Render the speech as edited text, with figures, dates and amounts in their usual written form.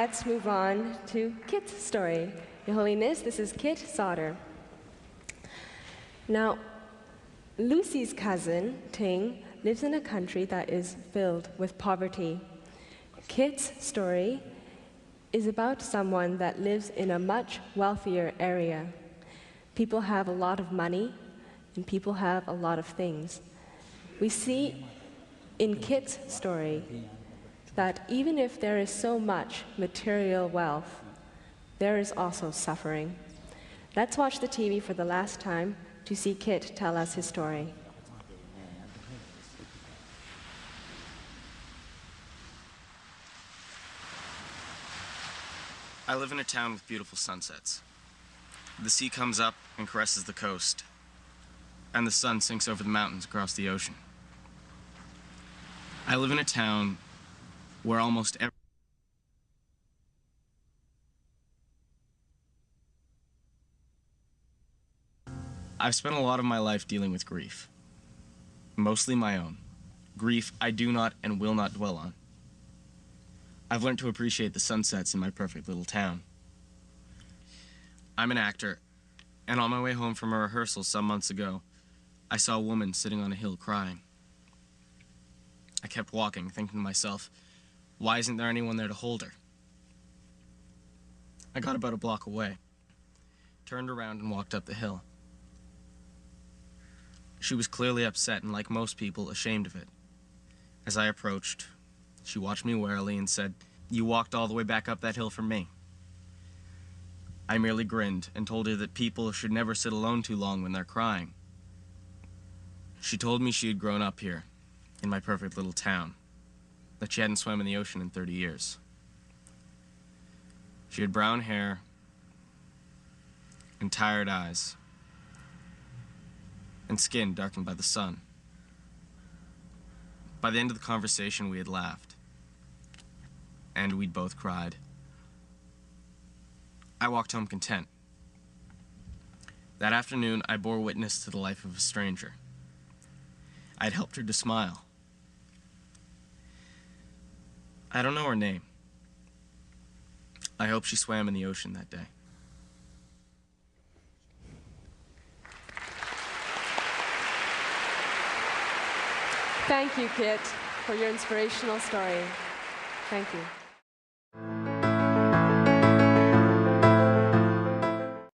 let's move on to Kit's story. Your Holiness, this is Kit Sauder. Now, Lucy's cousin, Ting, lives in a country that is filled with poverty. Kit's story is about someone that lives in a much wealthier area. People have a lot of money, and people have a lot of things. We see in Kit's story that even if there is so much material wealth, there is also suffering. Let's watch the TV for the last time to see Kit tell us his story. I live in a town with beautiful sunsets. The sea comes up and caresses the coast, and the sun sinks over the mountains across the ocean. I live in a town where almost every I've spent a lot of my life dealing with grief, mostly my own. Grief I do not and will not dwell on. I've learned to appreciate the sunsets in my perfect little town. I'm an actor, and on my way home from a rehearsal some months ago, I saw a woman sitting on a hill crying. I kept walking, thinking to myself, why isn't there anyone there to hold her? I got about a block away, turned around and walked up the hill. She was clearly upset and, like most people, ashamed of it. As I approached, she watched me warily and said, "You walked all the way back up that hill for me." I merely grinned and told her that people should never sit alone too long when they're crying. She told me she had grown up here, in my perfect little town, that she hadn't swam in the ocean in 30 years. She had brown hair and tired eyes, and skin darkened by the sun. By the end of the conversation, we had laughed, and we'd both cried. I walked home content. That afternoon, I bore witness to the life of a stranger. I'd helped her to smile. I don't know her name. I hope she swam in the ocean that day. Thank you, Kit, for your inspirational story. Thank you.